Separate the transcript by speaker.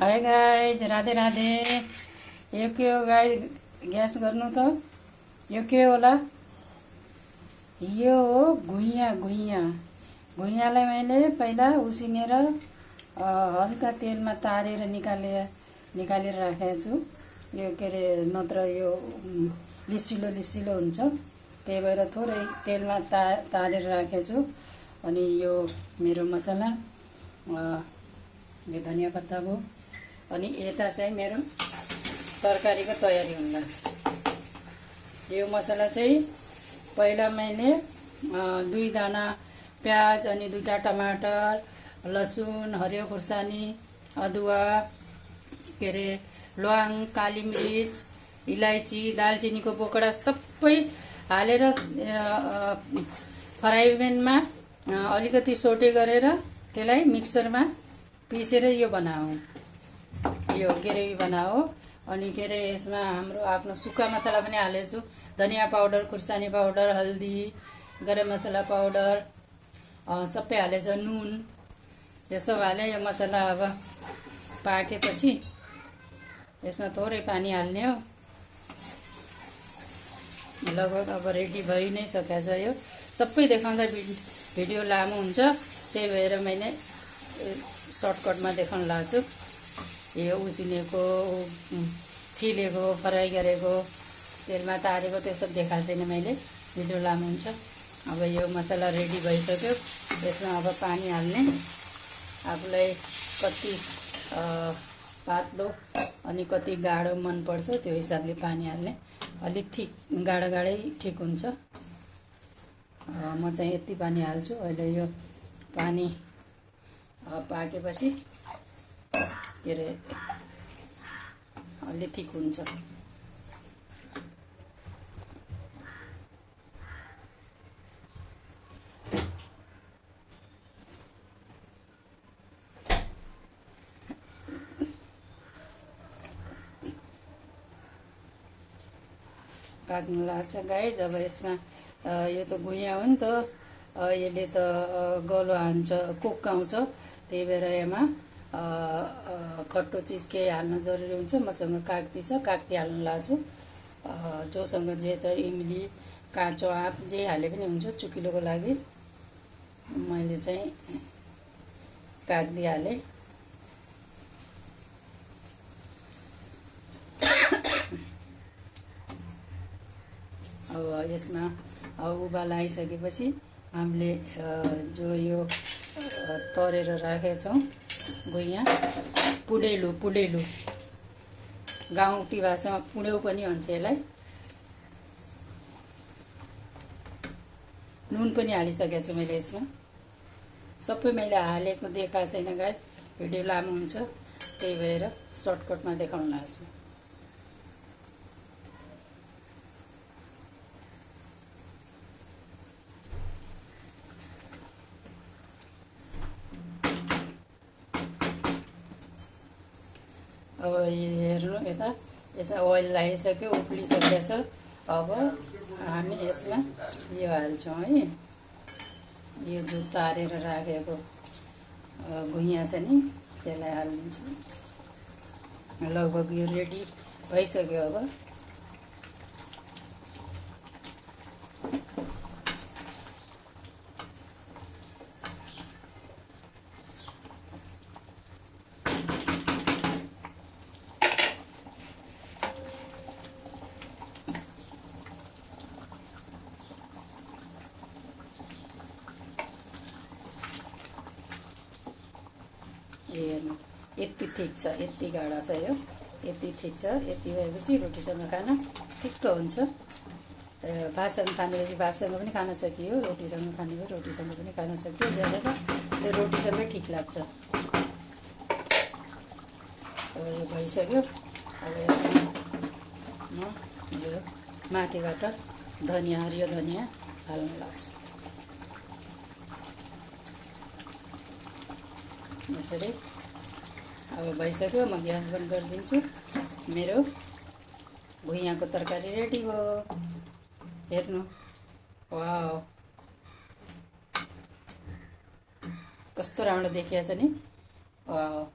Speaker 1: Hi guys, Radhe Radhe. यो के हो गाइज, ग्यास गर्नु त। यो के होला? यो हो घुइयाँ। घुइयाँलाई मैले पहिला उसिनेर हल्का तेलमा तारेर निकालेर राखेको छु। यो के अरे, नत्र यो लिसिलो हुन्छ, त्यही भएर थोरै तेलमा तारेर राखेको छु। अनि यो मेरो मसला, यो धनियाँ पत्ता भयो। अनि यता चाहिँ मेरो तरकारीको तयारी हुन लाग्छ। यो मसला चाहिँ पहिला मैले 2 दाना प्याज, अनि 2टा टमाटर, लसुन, हरियो खुर्सानी, अदुवा, के अरे ल्वाङ, काली मिर्च, इलायची, दालचिनीको बोकडा सबै हालेर फ्राई प्यानमा अलिकति सोटे गरेर त्यसलाई मिक्सरमा पिसेर यो बनाऊ, यो ग्रेभी बनाओ। अनि के अरे, यसमा हाम्रो आफ्नो सुक्खा मसला पनि हालेछु। धनियाँ पाउडर, खुर्सानी पाउडर, हल्दी, गरम मसला पाउडर सबै हालेछ, नुन, यो सब हाले। यो मसला अब पाकेपछि यसमा थोरै पानी हाल्ने हो। लगभग अब रेडी भइ नै सकेको छ। यो सबै देखाउँदा भिडियो लामो हुन्छ, त्यही भएर मैले सर्टकटमा देखाउन लाग्छु। यो उसिनेको, छिलेको, फ्राई गरेको, तेलमा तारेको त्यो सब देखाएको छैन मैले, भिडियो लामो हुन्छ। अब यो मसला रेडी भइसक्यो। यसमा अब पानी हाल्ने, आफूलाई कति पातलो अनि कति गाढो मनपर्छ त्यो हिसाबले पानी हाल्ने। अलिक ठिक गाढै ठिक हुन्छ। म चाहिँ यति पानी हाल्छु अहिले। यो पानी पाकेपछि के अरे अलि ठिक हुन्छ। पाक्नु लाग्छ गाइज। अब यसमा यो त गुइँया हो नि त, यसले त गलो हान्छ, कोक्काउँछ। त्यही भएर यसमा खट्टो चिज केही हाल्न जरुरी हुन्छ। मसँग काग्ती छ, काग्ती हाल्न लाग्छु। जोसँग जे त इमली, काँचो आँप जे हाले पनि हुन्छ चुकिलोको लागि। मैले चाहिँ काग्ती हालेँ। अब यसमा उबाल आइसकेपछि हामीले जो यो तरेर राखेका छौँ गुइँया, पुडेलु गाउँटी भाषामा पुडेउ पनि भन्छ यसलाई। नुन पनि हालिसकेको छु मैले यसमा। सबै मैले हालेको देखाएको छैन गाइस, भिडियो लामो हुन्छ, त्यही भएर सर्टकटमा देखाउन लाग्छु। अब हेर्नु यता, यसमा ओइल लागिसक्यो, उफ्लिसकेको छ। अब हामी यसमा यो हाल्छौँ है, यो दुध तारेर राखेको गुइँया छ नि, त्यसलाई हालिदिन्छौँ। लगभग यो रेडी भइसक्यो। अब हेर्नु, यति ठिक छ, यति गाढा छ, यो यति ठिक छ। यति भएपछि रोटीसँग खान ठिक्क हुन्छ। भातसँग खाने भएपछि भातसँग पनि खान सकियो, रोटीसँग खाने भए रोटीसँग पनि खान सकियो। ज्यादा त्यो रोटीसँगै ठिक लाग्छ। अब यो भइसक्यो। अब यसमा म यो माथिबाट धनियाँ, हरियो धनियाँ हाल्न लाग्छु। यसरी अब भइसक्यो। म ग्यास बन्द गरिदिन्छु। मेरो गुइँयाको तरकारी रेडी भयो। हेर्नु, वाउ, कस्तो राम्रो देखिएको छ नि। वाउ।